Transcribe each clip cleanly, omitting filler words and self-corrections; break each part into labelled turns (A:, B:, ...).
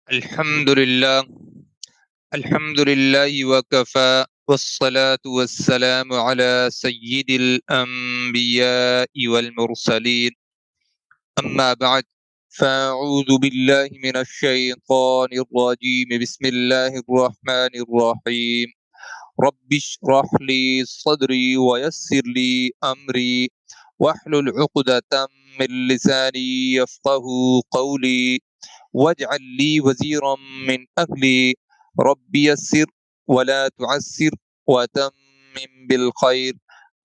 A: الحمد لله الحمد لله وكفى والصلاة والسلام على سيد الأنبياء والمرسلين أما بعد فأعوذ بالله من الشيطان الرجيم بسم الله الرحمن الرحيم رب اشرح لي صدري ويسر لي أمري واحلل عقدة من لساني يفقه قولي واجعل لي وزيرا من أهلي رب يسر ولا تعسر وتمم بالخير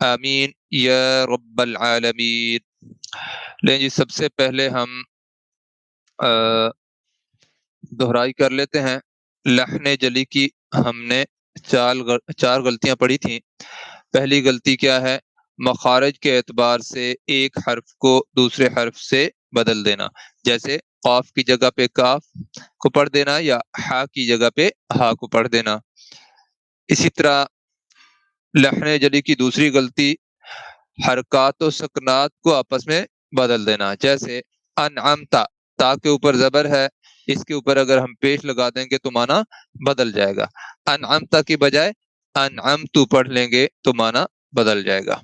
A: آمین یا رب العالمین۔ لیں جی، سب سے پہلے ہم دہرائی کر لیتے ہیں۔ لحن جلی کی ہم نے چار غلطیاں پڑھی تھیں۔ پہلی غلطی کیا ہے؟ مخارج کے اعتبار سے ایک حرف کو دوسرے حرف سے بدل دینا، جیسے قاف کی جگہ پہ کاف کو پڑھ دینا یا ہا کی جگہ پہ ہا کو پڑھ دینا۔ اسی طرح لحن جلی کی دوسری غلطی حرکات و سکنات کو آپس میں بدل دینا، جیسے انعمتا، تا کے اوپر زبر ہے، اس کے اوپر اگر ہم پیش لگا دیں گے تو معنی بدل جائے گا۔ انعمتا کی بجائے انعمتو پڑھ لیں گے تو معنی بدل جائے گا۔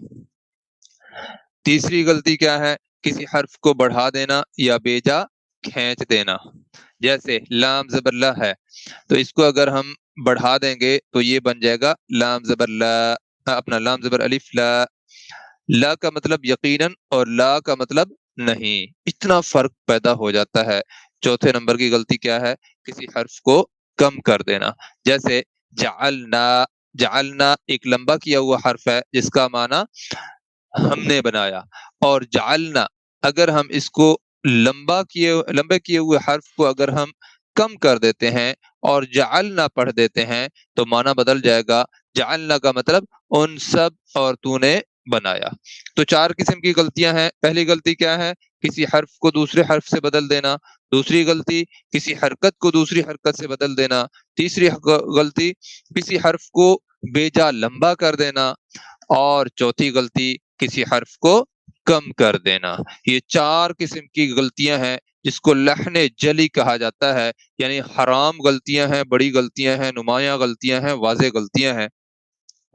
A: تیسری غلطی کیا ہے؟ کسی حرف کو بڑھا دینا یا بیجا کھینچ دینا، جیسے لام زبر لا ہے تو اس کو اگر ہم بڑھا دیں گے تو یہ بن جائے گا لام زبر لا، اپنا لام زبر الف لا۔ لا کا مطلب یقیناً اور لا کا مطلب نہیں، اتنا فرق پیدا ہو جاتا ہے۔ چوتھے نمبر کی غلطی کیا ہے؟ کسی حرف کو کم کر دینا، جیسے جعلنا۔ جعلنا ایک لمبا کیا ہوا حرف ہے جس کا معنی ہم نے بنایا، اور جعلنا اگر ہم اس کو لمبے کیے ہوئے حرف کو اگر ہم کم کر دیتے ہیں اور جعلنا پڑھ دیتے ہیں تو معنی بدل جائے گا۔ جعلنا کا مطلب ان سب اور تو نے بنایا۔ تو چار قسم کی غلطیاں ہیں۔ پہلی غلطی کیا ہے؟ کسی حرف کو دوسرے حرف سے بدل دینا۔ دوسری غلطی کسی حرکت کو دوسری حرکت سے بدل دینا۔ تیسری غلطی کسی حرف کو بیجا لمبا کر دینا، اور چوتھی غلطی کسی حرف کو کم کر دینا۔ یہ چار قسم کی غلطیاں ہیں جس کو لحن جلی کہا جاتا ہے، یعنی حرام غلطیاں ہیں، بڑی غلطیاں ہیں، نمایاں غلطیاں ہیں، واضح غلطیاں ہیں۔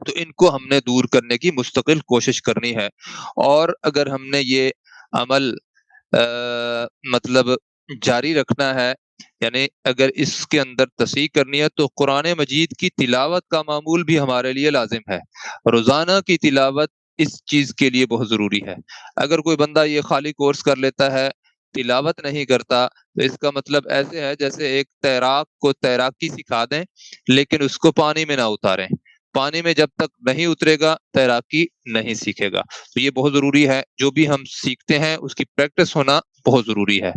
A: تو ان کو ہم نے دور کرنے کی مستقل کوشش کرنی ہے، اور اگر ہم نے یہ عمل مطلب جاری رکھنا ہے، یعنی اگر اس کے اندر تصحیح کرنی ہے تو قرآن مجید کی تلاوت کا معمول بھی ہمارے لیے لازم ہے۔ روزانہ کی تلاوت اس چیز کے لیے بہت ضروری ہے۔ اگر کوئی بندہ یہ خالی کورس کر لیتا ہے، تلاوت نہیں کرتا، تو اس کا مطلب ایسے ہے جیسے ایک تیراک کو تیراکی سکھا دیں لیکن اس کو پانی میں نہ اتاریں۔ پانی میں جب تک نہیں اترے گا تیراکی نہیں سیکھے گا۔ تو یہ بہت ضروری ہے، جو بھی ہم سیکھتے ہیں اس کی پریکٹس ہونا بہت ضروری ہے۔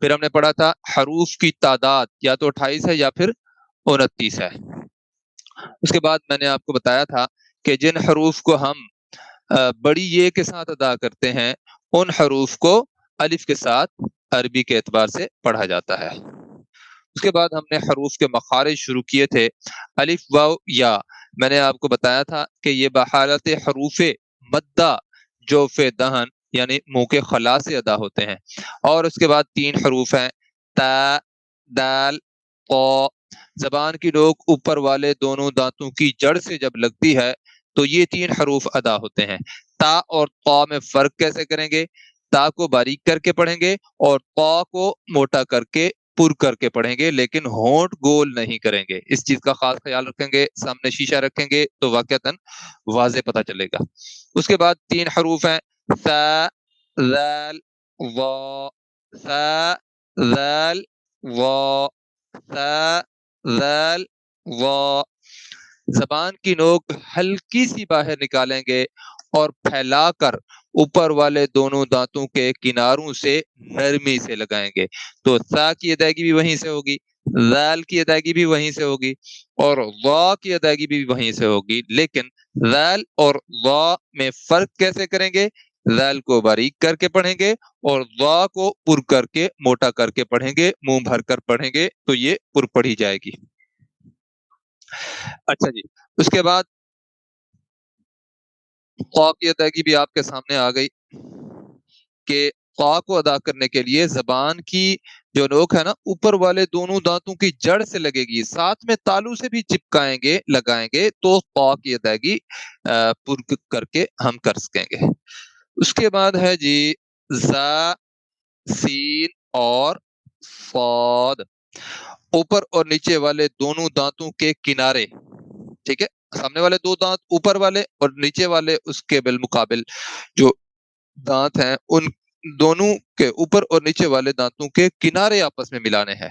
A: پھر ہم نے پڑھا تھا حروف کی تعداد یا تو 28 ہے یا پھر 29 ہے۔ اس کے بعد میں نے آپ کو بتایا تھا کہ جن حروف کو ہم بڑی یہ کے ساتھ ادا کرتے ہیں ان حروف کو الف کے ساتھ عربی کے اعتبار سے پڑھا جاتا ہے۔ اس کے بعد ہم نے حروف کے مخارج شروع کیے تھے۔ الف واو یا، میں نے آپ کو بتایا تھا کہ یہ بحالت حروف مدہ جوف دہن یعنی منہ کے خلا سے ادا ہوتے ہیں۔ اور اس کے بعد 3 حروف ہیں، تا، دال، قا۔ زبان کی نوک اوپر والے دونوں دانتوں کی جڑ سے جب لگتی ہے تو یہ 3 حروف ادا ہوتے ہیں۔ تا اور قا میں فرق کیسے کریں گے؟ تا کو باریک کر کے پڑھیں گے اور قا کو موٹا کر کے پر کر کے پڑھیں گے، لیکن ہونٹ گول نہیں کریں گے۔ اس چیز کا خاص خیال رکھیں گے، سامنے شیشہ رکھیں گے تو واقعتاً واضح پتہ چلے گا۔ اس کے بعد 3 حروف ہیں، ثا، ذال، وا۔ ثا، ذال، وا۔ ثا، ذال، وا۔ زبان کی نوک ہلکی سی باہر نکالیں گے اور پھیلا کر اوپر والے دونوں دانتوں کے کناروں سے نرمی سے لگائیں گے۔ تو ثا کی ادائیگی بھی وہیں سے ہوگی، ذال کی ادائیگی بھی وہیں سے ہوگی، اور وا کی ادائیگی بھی وہیں سے ہوگی، لیکن ذال اور وا میں فرق کیسے کریں گے؟ ذال کو باریک کر کے پڑھیں گے اور وا کو پر کر کے موٹا کر کے پڑھیں گے، منہ بھر کر پڑھیں گے تو یہ پر پڑھی جائے گی۔ اچھا جی، اس کے بعد قا کی ادائیگی بھی آپ کے سامنے آ گئی کہ قا کو ادا کرنے کے لیے زبان کی جو نوک ہے نا اوپر والے دونوں دانتوں کی جڑ سے لگے گی، ساتھ میں تالو سے بھی چپکائیں گے لگائیں گے تو قا کی ادائیگی پر کر کے ہم کر سکیں گے۔ اس کے بعد ہے جی زا، سین اور صاد، اوپر اور نیچے والے دونوں دانتوں کے کنارے، ٹھیک ہے، سامنے والے دو دانت اوپر والے اور نیچے والے اس کے بالمقابل جو دانت ہیں ان دونوں کے اوپر اور نیچے والے دانتوں کے کنارے آپس میں ملانے ہیں،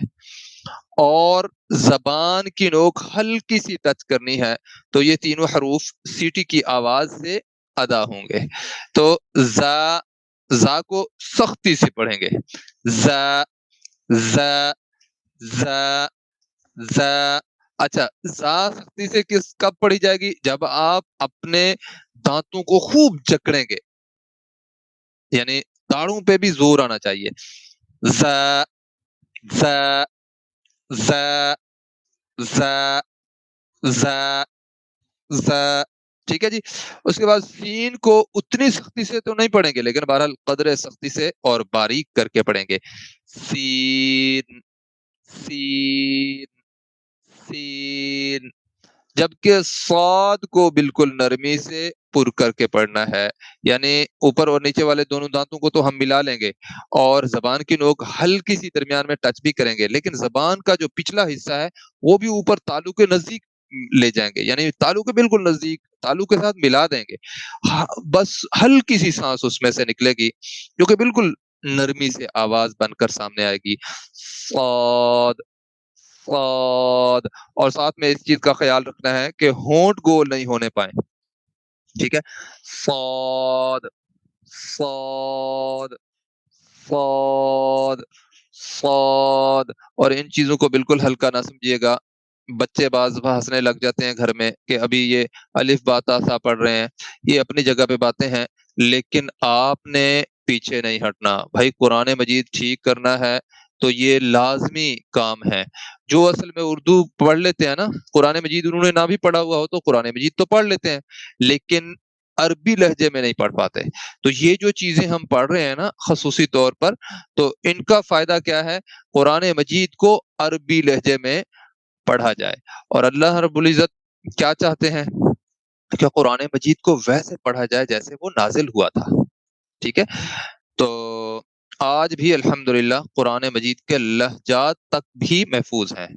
A: اور زبان کی نوک ہلکی سی ٹچ کرنی ہے، تو یہ تینوں حروف سیٹی کی آواز سے ادا ہوں گے۔ تو زا کو سختی سے پڑھیں گے، زا زا زا زا۔ اچھا، زا سختی سے کب پڑھی جائے گی؟ جب آپ اپنے دانتوں کو خوب جکڑیں گے، یعنی داڑوں پہ بھی زور آنا چاہیے، زا زا زا زا زا زا، ٹھیک ہے جی۔ اس کے بعد سین کو اتنی سختی سے تو نہیں پڑھیں گے، لیکن بہرحال قدر سختی سے اور باریک کر کے پڑھیں گے، سین سین سین۔ جبکہ صاد کو بالکل نرمی سے پر کر کے پڑھنا ہے، یعنی اوپر اور نیچے والے دونوں دانتوں کو تو ہم ملا لیں گے اور زبان کی نوک ہلکی سی درمیان میں ٹچ بھی کریں گے، لیکن زبان کا جو پچھلا حصہ ہے وہ بھی اوپر تالو کے نزدیک لے جائیں گے، یعنی تالو کے بالکل نزدیک تالو کے ساتھ ملا دیں گے، بس ہلکی سی سانس اس میں سے نکلے گی جو کہ بالکل نرمی سے آواز بن کر سامنے آئے گی، صاد صاد۔ اور ساتھ میں اس چیز کا خیال رکھنا ہے کہ ہونٹ گول نہیں ہونے پائیں، ٹھیک ہے، صاد صاد صاد صاد۔ اور ان چیزوں کو بالکل ہلکا نہ سمجھیے گا، بچے بعض ہنسنے لگ جاتے ہیں گھر میں کہ ابھی یہ الف با تا سا پڑھ رہے ہیں، یہ اپنی جگہ پہ باتیں ہیں، لیکن آپ نے پیچھے نہیں ہٹنا بھائی، قرآن مجید ٹھیک کرنا ہے تو یہ لازمی کام ہے۔ جو اصل میں اردو پڑھ لیتے ہیں نا، قرآن مجید انہوں نے نہ بھی پڑھا ہوا ہو تو قرآن مجید تو پڑھ لیتے ہیں، لیکن عربی لہجے میں نہیں پڑھ پاتے، تو یہ جو چیزیں ہم پڑھ رہے ہیں نا خصوصی طور پر، تو ان کا فائدہ کیا ہے؟ قرآن مجید کو عربی لہجے میں پڑھا جائے، اور اللہ رب العزت کیا چاہتے ہیں کہ قرآن مجید کو ویسے پڑھا جائے جیسے وہ نازل ہوا تھا، ٹھیک ہے۔ تو آج بھی الحمدللہ قرآن مجید کے لہجات تک بھی محفوظ ہیں،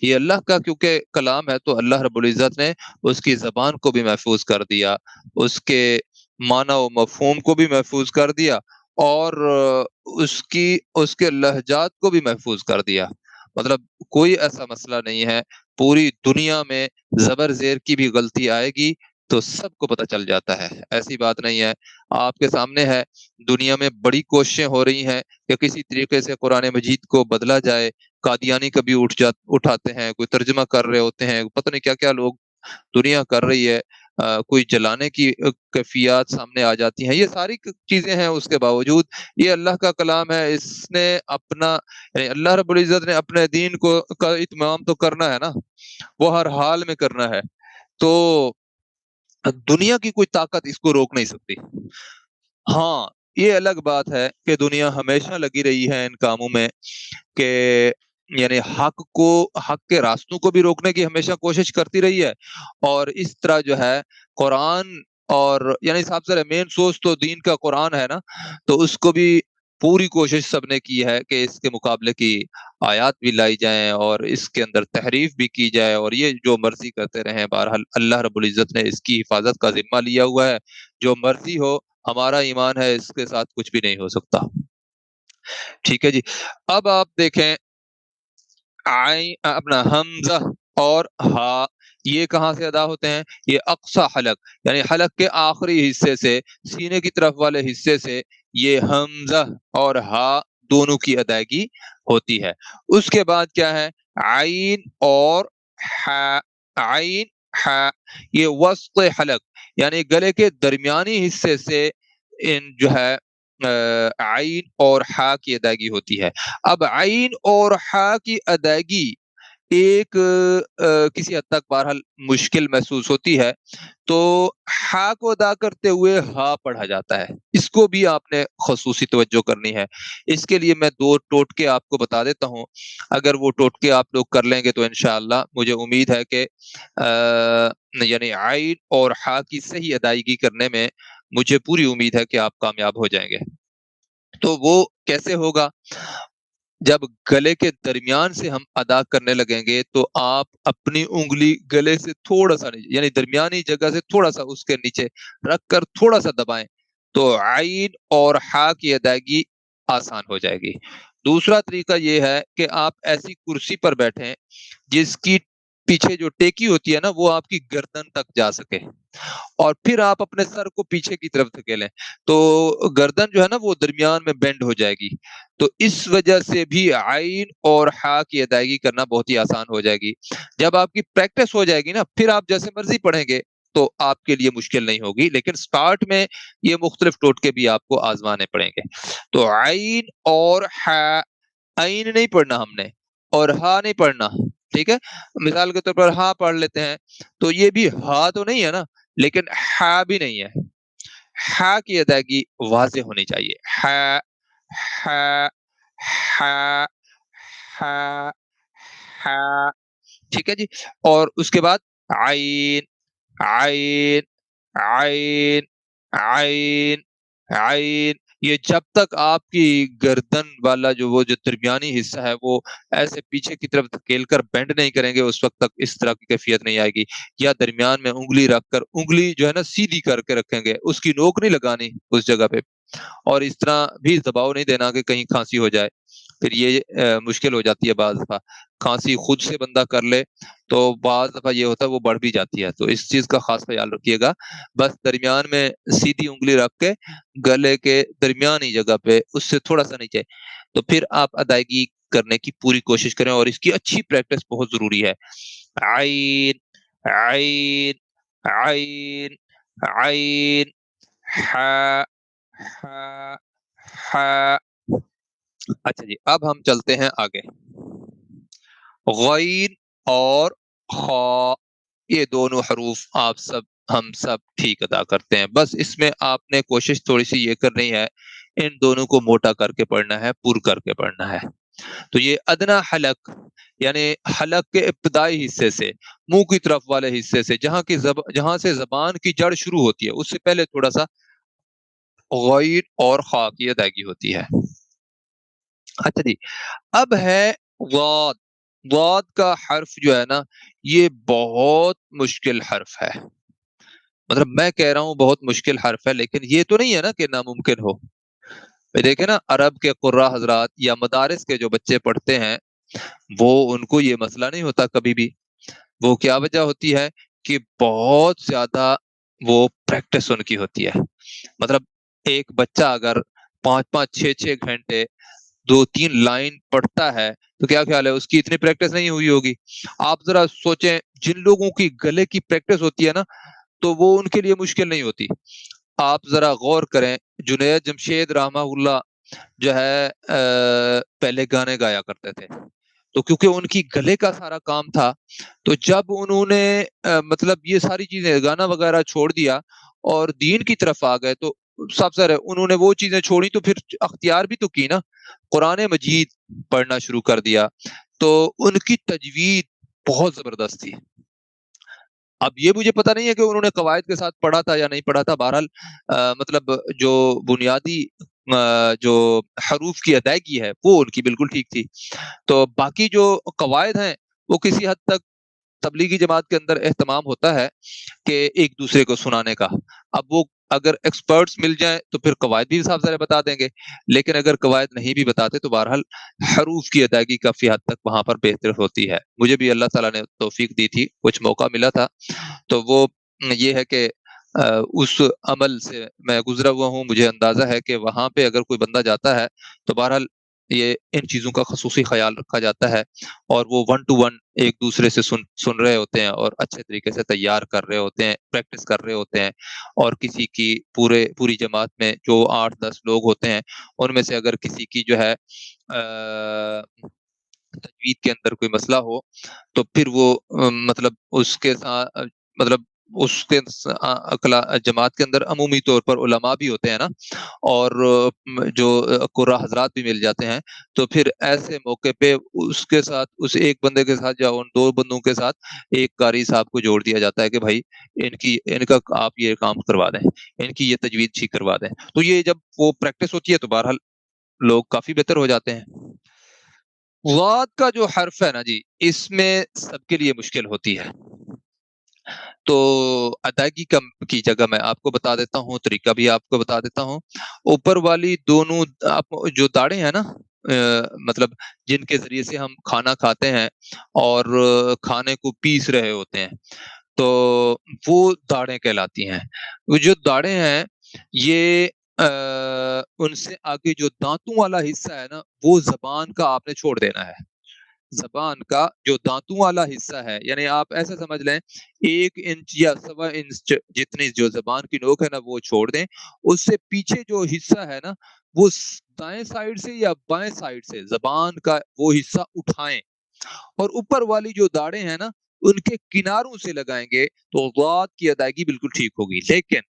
A: یہ اللہ کا کیونکہ کلام ہے تو اللہ رب العزت نے اس کی زبان کو بھی محفوظ کر دیا، اس کے معنی و مفہوم کو بھی محفوظ کر دیا، اور اس کے لہجات کو بھی محفوظ کر دیا، مطلب کوئی ایسا مسئلہ نہیں ہے، پوری دنیا میں زبر زیر کی بھی غلطی آئے گی تو سب کو پتہ چل جاتا ہے، ایسی بات نہیں ہے۔ آپ کے سامنے ہے، دنیا میں بڑی کوششیں ہو رہی ہیں کہ کسی طریقے سے قرآن مجید کو بدلا جائے، قادیانی کبھی اٹھاتے ہیں، کوئی ترجمہ کر رہے ہوتے ہیں، پتہ نہیں کیا کیا لوگ دنیا کر رہی ہے، کوئی جلانے کی کیفیات سامنے آ جاتی ہیں، یہ ساری چیزیں ہیں، اس کے باوجود یہ اللہ کا کلام ہے، اس نے اپنا یعنی اللہ رب العزت نے اپنے دین کو کا اتمام تو کرنا ہے نا، وہ ہر حال میں کرنا ہے، تو دنیا کی کوئی طاقت اس کو روک نہیں سکتی۔ ہاں، یہ الگ بات ہے کہ دنیا ہمیشہ لگی رہی ہے ان کاموں میں کہ یعنی حق کے راستوں کو بھی روکنے کی ہمیشہ کوشش کرتی رہی ہے، اور اس طرح جو ہے قرآن، اور یعنی صاحب سر مین سوچ تو دین کا قرآن ہے نا، تو اس کو بھی پوری کوشش سب نے کی ہے کہ اس کے مقابلے کی آیات بھی لائی جائیں اور اس کے اندر تحریف بھی کی جائے، اور یہ جو مرضی کرتے رہیں، بہرحال اللہ رب العزت نے اس کی حفاظت کا ذمہ لیا ہوا ہے، جو مرضی ہو، ہمارا ایمان ہے اس کے ساتھ کچھ بھی نہیں ہو سکتا، ٹھیک ہے جی۔ اب آپ دیکھیں اپنا حمزہ اور ہا، یہ کہاں سے ادا ہوتے ہیں؟ یہ اقصی حلق یعنی حلق کے آخری حصے سے، سینے کی طرف والے حصے سے یہ حمزہ اور ہا دونوں کی ادائیگی ہوتی ہے۔ اس کے بعد کیا ہے؟ عین اور ہا، عین ہا، یہ وسط حلق یعنی گلے کے درمیانی حصے سے ان جو ہے عین اور ہا کی ادائیگی ہوتی ہے۔ اب عین اور ہا کی ادائیگی ایک کسی حد تک بہرحال مشکل محسوس ہوتی ہے، تو ہا کو ادا کرتے ہوئے ہا پڑھا جاتا ہے۔ اس کو بھی آپ نے خصوصی توجہ کرنی ہے۔ اس کے لیے میں 2 ٹوٹکے آپ کو بتا دیتا ہوں۔ اگر وہ ٹوٹکے آپ لوگ کر لیں گے تو انشاءاللہ مجھے امید ہے کہ یعنی عین اور ہا کی صحیح ادائیگی کرنے میں مجھے پوری امید ہے کہ آپ کامیاب ہو جائیں گے۔ تو وہ کیسے ہوگا؟ جب گلے کے درمیان سے ہم ادا کرنے لگیں گے تو آپ اپنی انگلی گلے سے تھوڑا سا نیچے، یعنی درمیانی جگہ سے تھوڑا سا اس کے نیچے رکھ کر تھوڑا سا دبائیں، تو عین اور ہا کی ادائیگی آسان ہو جائے گی۔ دوسرا طریقہ یہ ہے کہ آپ ایسی کرسی پر بیٹھیں جس کی پیچھے جو ٹیکی ہوتی ہے نا وہ آپ کی گردن تک جا سکے، اور پھر آپ اپنے سر کو پیچھے کی طرف دھکیلیں تو گردن جو ہے نا وہ درمیان میں بینڈ ہو جائے گی۔ تو اس وجہ سے بھی عین اور ہا کی ادائیگی کرنا بہت ہی آسان ہو جائے گی۔ جب آپ کی پریکٹس ہو جائے گی نا، پھر آپ جیسے مرضی پڑھیں گے تو آپ کے لیے مشکل نہیں ہوگی، لیکن سٹارٹ میں یہ مختلف ٹوٹکے بھی آپ کو آزمانے پڑیں گے۔ تو عین اور ہا، عین نہیں پڑھنا ہم نے اور ہا نہیں پڑھنا، ٹھیک ہے؟ مثال کے طور پر ہا پڑھ لیتے ہیں تو یہ بھی ہا تو نہیں ہے نا، لیکن ہا بھی نہیں ہے۔ ہا کی ادائیگی واضح ہونی چاہیے۔ ہا، ہا، ہا، ہا، ہا، ٹھیک ہے جی؟ اور اس کے بعد عین، عین، عین، عین، عین، یہ جب تک آپ کی گردن والا جو وہ جو درمیانی حصہ ہے وہ ایسے پیچھے کی طرف دھکیل کر بینڈ نہیں کریں گے، اس وقت تک اس طرح کی کیفیت نہیں آئے گی۔ یا درمیان میں انگلی رکھ کر انگلی جو ہے نا سیدھی کر کے رکھیں گے، اس کی نوک نہیں لگانی اس جگہ پہ، اور اس طرح بھی دباؤ نہیں دینا کہ کہیں کھانسی ہو جائے، پھر یہ مشکل ہو جاتی ہے بعض دفعہ۔ کھانسی خود سے بندہ کر لے تو بعض دفعہ یہ ہوتا ہے وہ بڑھ بھی جاتی ہے، تو اس چیز کا خاص خیال رکھیے گا۔ بس درمیان میں سیدھی انگلی رکھ کے گلے کے درمیانی جگہ پہ اس سے تھوڑا سا نیچے، تو پھر آپ ادائیگی کرنے کی پوری کوشش کریں، اور اس کی اچھی پریکٹس بہت ضروری ہے۔ عین، عین، عین، عین، ہا، ہا، ہا۔ اچھا جی، اب ہم چلتے ہیں آگے۔ غین اور خا، یہ دونوں حروف ہم سب ٹھیک ادا کرتے ہیں، بس اس میں آپ نے کوشش تھوڑی سی یہ کرنی ہے، ان دونوں کو موٹا کر کے پڑھنا ہے، پر کر کے پڑھنا ہے۔ تو یہ ادنا حلق، یعنی حلق کے ابتدائی حصے سے، منہ کی طرف والے حصے سے، جہاں سے زبان کی جڑ شروع ہوتی ہے، اس سے پہلے تھوڑا سا غین اور خا کی ادائیگی ہوتی ہے۔ اچھا جی، اب ہے ضاد۔ ضاد کا حرف جو ہے نا یہ بہت مشکل حرف ہے، مطلب میں کہہ رہا ہوں بہت مشکل حرف ہے، لیکن یہ تو نہیں ہے نا کہ ناممکن ہو۔ دیکھیں نا، عرب کے قراء حضرات یا مدارس کے جو بچے پڑھتے ہیں وہ ان کو یہ مسئلہ نہیں ہوتا کبھی بھی۔ وہ کیا وجہ ہوتی ہے کہ بہت زیادہ وہ پریکٹس ان کی ہوتی ہے۔ مطلب ایک بچہ اگر 5-5 6-6 گھنٹے 2-3 لائن پڑھتا ہے تو کیا خیال ہے اس کی اتنی پریکٹس نہیں ہوئی ہوگی؟ آپ ذرا سوچیں، جن لوگوں کی گلے کی پریکٹس ہوتی ہے نا تو وہ ان کے لیے مشکل نہیں ہوتی۔ آپ ذرا غور کریں، جنید جمشید رحمہ اللہ جو ہے پہلے گانے گایا کرتے تھے، تو کیونکہ ان کی گلے کا سارا کام تھا، تو جب انہوں نے مطلب یہ ساری چیزیں گانا وغیرہ چھوڑ دیا اور دین کی طرف آ گئے، تو سب سے انہوں نے وہ چیزیں چھوڑی تو پھر اختیار بھی تو کی نا، قرآن مجید پڑھنا شروع کر دیا، تو ان کی تجوید بہت زبردست تھی۔ اب یہ مجھے پتا نہیں ہے کہ انہوں نے قواعد کے ساتھ پڑھا تھا یا نہیں پڑھا تھا، بہرحال مطلب جو بنیادی جو حروف کی ادائیگی ہے وہ ان کی بالکل ٹھیک تھی۔ تو باقی جو قواعد ہیں وہ کسی حد تک تبلیغی جماعت کے اندر اہتمام ہوتا ہے کہ ایک دوسرے کو سنانے کا۔ اب وہ اگر ایکسپرٹس مل جائیں تو پھر قواعد بھی صاف ظاہر بتا دیں گے، لیکن اگر قواعد نہیں بھی بتاتے تو بہرحال حروف کی ادائیگی کافی حد تک وہاں پر بہتر ہوتی ہے۔ مجھے بھی اللہ تعالیٰ نے توفیق دی تھی، کچھ موقع ملا تھا، تو وہ یہ ہے کہ اس عمل سے میں گزرا ہوا ہوں، مجھے اندازہ ہے کہ وہاں پہ اگر کوئی بندہ جاتا ہے تو بہرحال یہ ان چیزوں کا خصوصی خیال رکھا جاتا ہے، اور وہ 1 to 1 ایک دوسرے سے سن رہے ہوتے ہیں اور اچھے طریقے سے تیار کر رہے ہوتے ہیں، پریکٹس کر رہے ہوتے ہیں، اور کسی کی پوری جماعت میں جو 8-10 لوگ ہوتے ہیں ان میں سے اگر کسی کی جو ہے تجوید کے اندر کوئی مسئلہ ہو تو پھر وہ مطلب اس کے ساتھ مطلب اس کے جماعت کے اندر عمومی طور پر علماء بھی ہوتے ہیں نا، اور جو قرا حضرات بھی مل جاتے ہیں، تو پھر ایسے موقع پہ اس کے ساتھ اس ایک بندے کے ساتھ یا ان دو بندوں کے ساتھ ایک قاری صاحب کو جوڑ دیا جاتا ہے کہ بھائی ان کا آپ یہ کام کروا دیں، ان کی یہ تجوید ٹھیک کروا دیں، تو یہ جب وہ پریکٹس ہوتی ہے تو بہرحال لوگ کافی بہتر ہو جاتے ہیں۔ واد کا جو حرف ہے نا جی، اس میں سب کے لیے مشکل ہوتی ہے، تو ادائیگی کی جگہ میں آپ کو بتا دیتا ہوں، طریقہ بھی آپ کو بتا دیتا ہوں۔ اوپر والی دونوں آپ جو داڑیں ہیں نا، مطلب جن کے ذریعے سے ہم کھانا کھاتے ہیں اور کھانے کو پیس رہے ہوتے ہیں، تو وہ داڑیں کہلاتی ہیں۔ وہ جو داڑیں ہیں یہ ان سے آگے جو دانتوں والا حصہ ہے نا، وہ زبان کا آپ نے چھوڑ دینا ہے۔ زبان کا جو دانتوں والا حصہ ہے، یعنی آپ ایسا سمجھ لیں 1 انچ یا 1.25 انچ جتنی جو زبان کی نوک ہے نا وہ چھوڑ دیں، اس سے پیچھے جو حصہ ہے نا وہ دائیں سائڈ سے یا بائیں سائڈ سے زبان کا وہ حصہ اٹھائیں، اور اوپر والی جو داڑیں ہیں نا ان کے کناروں سے لگائیں گے تو ضاد کی ادائیگی بالکل ٹھیک ہوگی۔ لیکن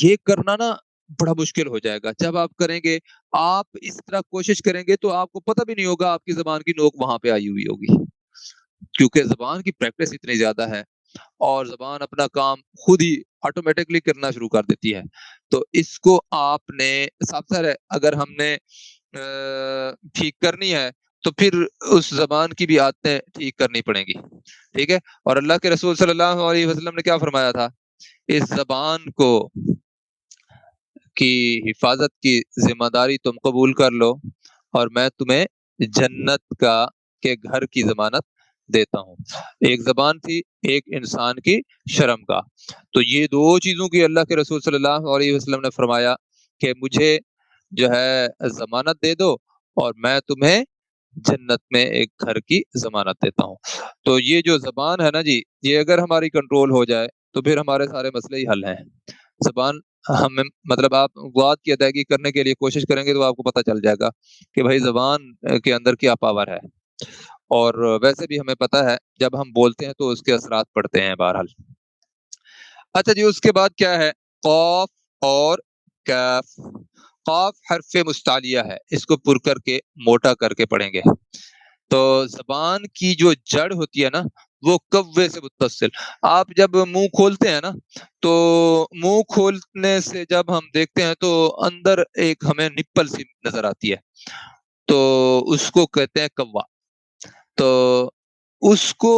A: یہ کرنا نا بڑا مشکل ہو جائے گا جب آپ کریں گے، آپ اس طرح کوشش کریں گے تو آپ کو پتہ بھی نہیں ہوگا آپ کی زبان کی نوک وہاں پہ آئی ہوئی ہوگی، کیونکہ زبان کی پریکٹس اتنی زیادہ ہے اور زبان اپنا کام خود ہی آٹومیٹکلی کرنا شروع کر دیتی ہے۔ تو اس کو آپ نے سب سے اگر ہم نے ٹھیک کرنی ہے تو پھر اس زبان کی بھی عادتیں ٹھیک کرنی پڑیں گی، ٹھیک ہے؟ اور اللہ کے رسول صلی اللہ علیہ وسلم نے کیا فرمایا تھا؟ اس زبان کو کی حفاظت کی ذمہ داری تم قبول کر لو اور میں تمہیں جنت کے گھر کی ضمانت دیتا ہوں۔ ایک زبان تھی، ایک انسان کی شرم کا، تو یہ دو چیزوں کی اللہ کے رسول صلی اللہ علیہ وسلم نے فرمایا کہ مجھے جو ہے ضمانت دے دو اور میں تمہیں جنت میں ایک گھر کی ضمانت دیتا ہوں۔ تو یہ جو زبان ہے نا جی، یہ اگر ہماری کنٹرول ہو جائے تو پھر ہمارے سارے مسئلے ہی حل ہیں۔ زبان ہمیں مطلب آپ وعد کی ادائیگی کرنے کے لیے کوشش کریں گے تو آپ کو پتہ چل جائے گا کہ بھائی زبان کے اندر کیا پاور ہے، اور ویسے بھی ہمیں پتہ ہے جب ہم بولتے ہیں تو اس کے اثرات پڑتے ہیں بہرحال۔ اچھا جی، اس کے بعد کیا ہے؟ قاف اور کاف۔ قاف حرف مستعلیہ ہے، اس کو پر کر کے موٹا کر کے پڑھیں گے۔ تو زبان کی جو جڑ ہوتی ہے نا وہ کوے سے متصل، آپ جب منہ کھولتے ہیں نا تو منہ کھولنے سے جب ہم دیکھتے ہیں تو اندر ایک ہمیں نپل سی نظر آتی ہے، تو اس کو کہتے ہیں کوا۔ تو اس کو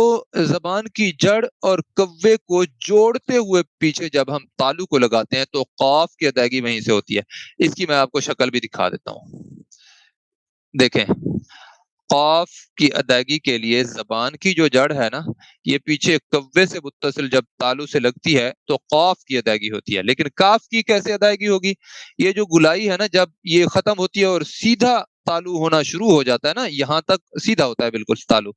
A: زبان کی جڑ اور کوے کو جوڑتے ہوئے پیچھے جب ہم تالو کو لگاتے ہیں تو قاف کی ادائیگی وہیں سے ہوتی ہے۔ اس کی میں آپ کو شکل بھی دکھا دیتا ہوں، دیکھیں۔ قاف کی ادائیگی کے لیے زبان کی جو جڑ ہے نا یہ پیچھے کوے سے متصل جب تالو سے لگتی ہے تو قاف کی ادائیگی ہوتی ہے، لیکن کاف کی کیسے ادائیگی ہوگی؟ یہ جو گلائی ہے نا جب یہ ختم ہوتی ہے اور سیدھا تالو ہونا شروع ہو جاتا ہے نا، یہاں تک سیدھا ہوتا ہے بالکل تالو،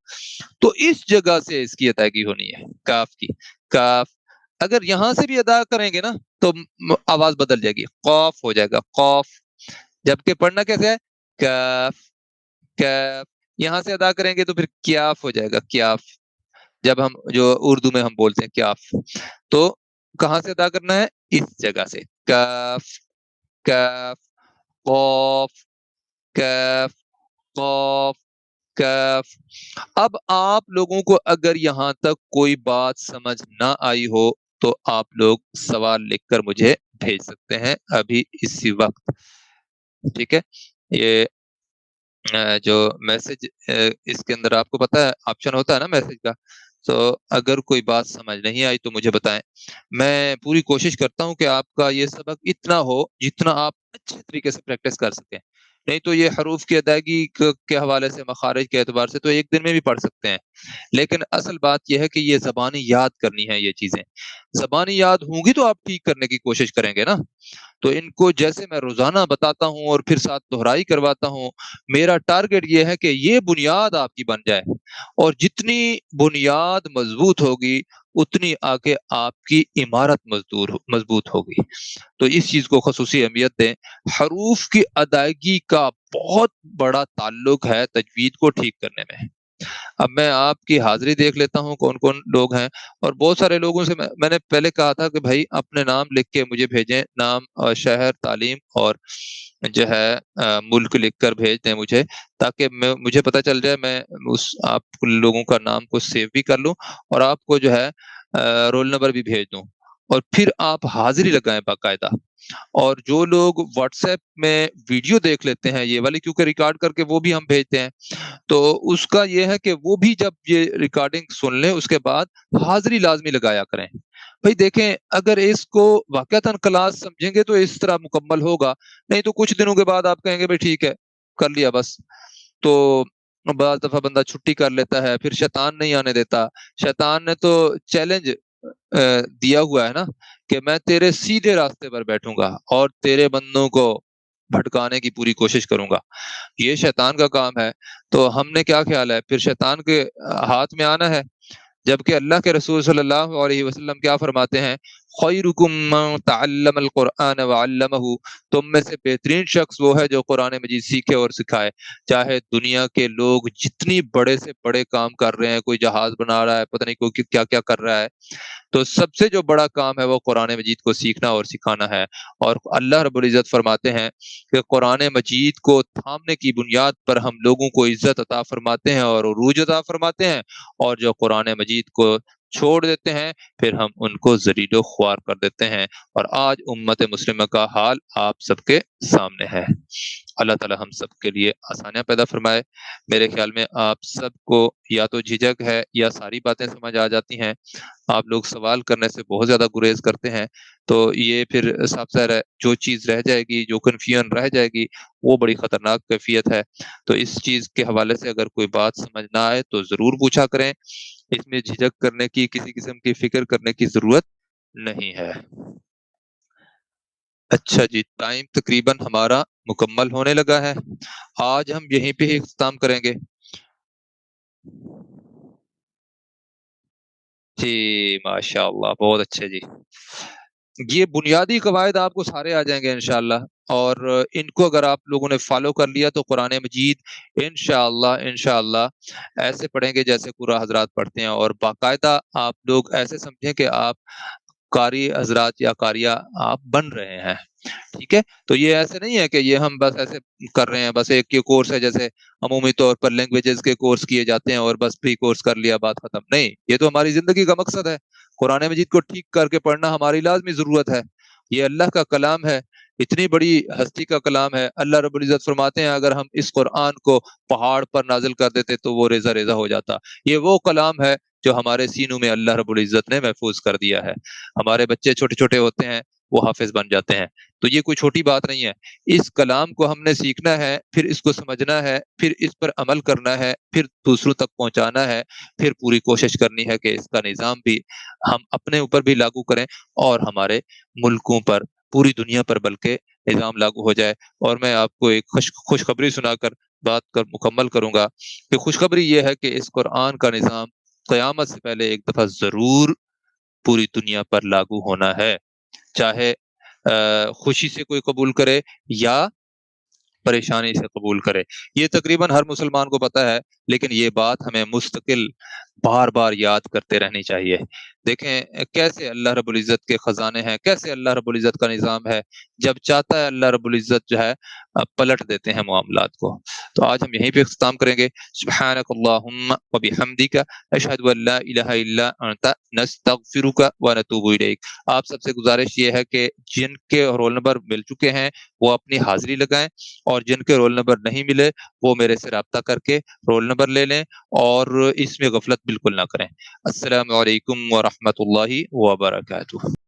A: تو اس جگہ سے اس کی ادائیگی ہونی ہے کاف کی۔ کاف اگر یہاں سے بھی ادا کریں گے نا تو آواز بدل جائے گی، قاف ہو جائے گا قاف، جبکہ پڑھنا کیسے ہے؟ کاف کیف۔ یہاں سے ادا کریں گے تو پھر کیاف ہو جائے گا کیاف، جب ہم جو اردو میں ہم بولتے ہیں کیاف، تو کہاں سے ادا کرنا ہے؟ اس جگہ سے، کاف کاف قاف کاف قاف کاف۔ اب آپ لوگوں کو اگر یہاں تک کوئی بات سمجھ نہ آئی ہو تو آپ لوگ سوال لکھ کر مجھے بھیج سکتے ہیں ابھی اسی وقت، ٹھیک ہے؟ یہ جو میسج اس کے اندر آپ کو پتا ہے آپشن ہوتا ہے نا میسج کا، تو اگر کوئی بات سمجھ نہیں آئی تو مجھے بتائیں، میں پوری کوشش کرتا ہوں کہ آپ کا یہ سبق اتنا ہو جتنا آپ اچھے طریقے سے پریکٹس کر سکیں، نہیں تو یہ حروف کی ادائیگی کے حوالے سے مخارج کے اعتبار سے تو ایک دن میں بھی پڑھ سکتے ہیں، لیکن اصل بات یہ ہے کہ یہ زبانی یاد کرنی ہے، یہ چیزیں زبانی یاد ہوں گی تو آپ ٹھیک کرنے کی کوشش کریں گے نا۔ تو ان کو جیسے میں روزانہ بتاتا ہوں اور پھر ساتھ دہرائی کرواتا ہوں، میرا ٹارگٹ یہ ہے کہ یہ بنیاد آپ کی بن جائے، اور جتنی بنیاد مضبوط ہوگی اتنی آگے آپ کی عمارت مضبوط ہوگی۔ تو اس چیز کو خصوصی اہمیت دیں۔ حروف کی ادائیگی کا بہت بڑا تعلق ہے تجوید کو ٹھیک کرنے میں۔ اب میں آپ کی حاضری دیکھ لیتا ہوں کون کون لوگ ہیں، اور بہت سارے لوگوں سے میں نے پہلے کہا تھا کہ بھائی اپنے نام لکھ کے مجھے بھیجیں، نام اور شہر، تعلیم اور جو ہے ملک لکھ کر بھیج دیں مجھے، تاکہ مجھے پتہ چل جائے، میں اس آپ لوگوں کا نام کو سیو بھی کر لوں اور آپ کو جو ہے رول نمبر بھی بھیج دوں، اور پھر آپ حاضری لگائیں باقاعدہ۔ اور جو لوگ واٹس ایپ میں ویڈیو دیکھ لیتے ہیں یہ والی، کیونکہ ریکارڈ کر کے وہ بھی ہم بھیجتے ہیں، تو اس کا یہ ہے کہ وہ بھی جب یہ ریکارڈنگ سن لیں اس کے بعد حاضری لازمی لگایا کریں۔ بھائی دیکھیں، اگر اس کو واقعتاً کلاس سمجھیں گے تو اس طرح مکمل ہوگا، نہیں تو کچھ دنوں کے بعد آپ کہیں گے بھائی ٹھیک ہے، کر لیا بس۔ تو بعض دفعہ بندہ چھٹی کر لیتا ہے، پھر شیطان نہیں آنے دیتا۔ شیطان نے تو چیلنج دیا ہوا ہے نا کہ میں تیرے سیدھے راستے پر بیٹھوں گا اور تیرے بندوں کو بھٹکانے کی پوری کوشش کروں گا۔ یہ شیطان کا کام ہے۔ تو ہم نے کیا خیال ہے، پھر شیطان کے ہاتھ میں آنا ہے، جبکہ اللہ کے رسول صلی اللہ علیہ وسلم کیا فرماتے ہیں، خیرکم من تعلم القرآن وعلمہ، تم میں سے بہترین شخص وہ ہے جو قرآن مجید سیکھے اور سکھائے۔ چاہے دنیا کے لوگ جتنی بڑے سے بڑے کام کر رہے ہیں، کوئی جہاز بنا رہا ہے، پتہ نہیں کوئی کیا کیا کر رہا ہے، تو سب سے جو بڑا کام ہے وہ قرآن مجید کو سیکھنا اور سکھانا ہے۔ اور اللہ رب العزت فرماتے ہیں کہ قرآن مجید کو تھامنے کی بنیاد پر ہم لوگوں کو عزت عطا فرماتے ہیں اور عروج عطا فرماتے ہیں، اور جو قرآن مجید کو چھوڑ دیتے ہیں پھر ہم ان کو ذلیل و خوار کر دیتے ہیں۔ اور آج امت مسلمہ کا حال آپ سب کے سامنے ہے۔ اللہ تعالی ہم سب کے لیے آسانیاں پیدا فرمائے۔ میرے خیال میں آپ سب کو یا تو جھجک ہے یا ساری باتیں سمجھ آ جاتی ہیں۔ آپ لوگ سوال کرنے سے بہت زیادہ گریز کرتے ہیں، تو یہ پھر صاف ظاہر ہے جو چیز رہ جائے گی، جو کنفیوژن رہ جائے گی، وہ بڑی خطرناک کیفیت ہے۔ تو اس چیز کے حوالے سے اگر کوئی بات سمجھ نہ آئے تو ضرور پوچھا کریں، اس میں جھجک کرنے کی، کسی قسم کی فکر کرنے کی ضرورت نہیں ہے۔ اچھا جی، ٹائم تقریباً ہمارا مکمل ہونے لگا ہے، آج ہم یہیں پہ ہی اختتام کریں گے۔ جی، ماشاء اللہ، بہت اچھے جی۔ یہ بنیادی قواعد آپ کو سارے آ جائیں گے انشاءاللہ، اور ان کو اگر آپ لوگوں نے فالو کر لیا تو قرآن مجید انشاءاللہ ایسے پڑھیں گے جیسے پورا حضرات پڑھتے ہیں، اور باقاعدہ آپ لوگ ایسے سمجھیں کہ آپ قاری حضرات یا قاریہ آپ بن رہے ہیں۔ ٹھیک ہے، تو یہ ایسے نہیں ہے کہ یہ ہم بس ایسے کر رہے ہیں، بس ایک یہ کورس ہے جیسے عمومی طور پر لینگویجز کے کورس کیے جاتے ہیں اور بس پری کورس کر لیا، بات ختم۔ نہیں، یہ تو ہماری زندگی کا مقصد ہے۔ قرآن مجید کو ٹھیک کر کے پڑھنا ہماری لازمی ضرورت ہے۔ یہ اللہ کا کلام ہے، اتنی بڑی ہستی کا کلام ہے۔ اللہ رب العزت فرماتے ہیں اگر ہم اس قرآن کو پہاڑ پر نازل کر دیتے تو وہ ریزہ ریزہ ہو جاتا۔ یہ وہ کلام ہے جو ہمارے سینوں میں اللہ رب العزت نے محفوظ کر دیا ہے۔ ہمارے بچے چھوٹے چھوٹے ہوتے ہیں، وہ حافظ بن جاتے ہیں، تو یہ کوئی چھوٹی بات نہیں ہے۔ اس کلام کو ہم نے سیکھنا ہے، پھر اس کو سمجھنا ہے، پھر اس پر عمل کرنا ہے، پھر دوسروں تک پہنچانا ہے، پھر پوری کوشش کرنی ہے کہ اس کا نظام بھی ہم اپنے اوپر بھی لاگو کریں اور ہمارے ملکوں پر، پوری دنیا پر بلکہ نظام لاگو ہو جائے۔ اور میں آپ کو ایک خوشخبری سنا کر بات کر مکمل کروں گا کہ خوشخبری یہ ہے کہ اس قرآن کا نظام قیامت سے پہلے ایک دفعہ ضرور پوری دنیا پر لاگو ہونا ہے، چاہے خوشی سے کوئی قبول کرے یا پریشانی سے قبول کرے۔ یہ تقریباً ہر مسلمان کو پتہ ہے، لیکن یہ بات ہمیں مستقل بار بار یاد کرتے رہنی چاہیے۔ دیکھیں کیسے اللہ رب العزت کے خزانے ہیں، کیسے اللہ رب العزت کا نظام ہے، جب چاہتا ہے اللہ رب العزت جو ہے پلٹ دیتے ہیں معاملات کو۔ تو آج ہم یہیں پہ اختتام کریں گے۔ سبحانک اللہم و بحمدک، اشہد ان لا الہ الا انت، نستغفرک و نتوب الیک۔ آپ سب سے گزارش یہ ہے کہ جن کے رول نمبر مل چکے ہیں وہ اپنی حاضری لگائیں، اور جن کے رول نمبر نہیں ملے وہ میرے سے رابطہ کر کے رول نمبر لے لیں، اور اس میں غفلت بالکل نہ کریں۔ السلام علیکم ورحمۃ اللہ وبرکاتہ۔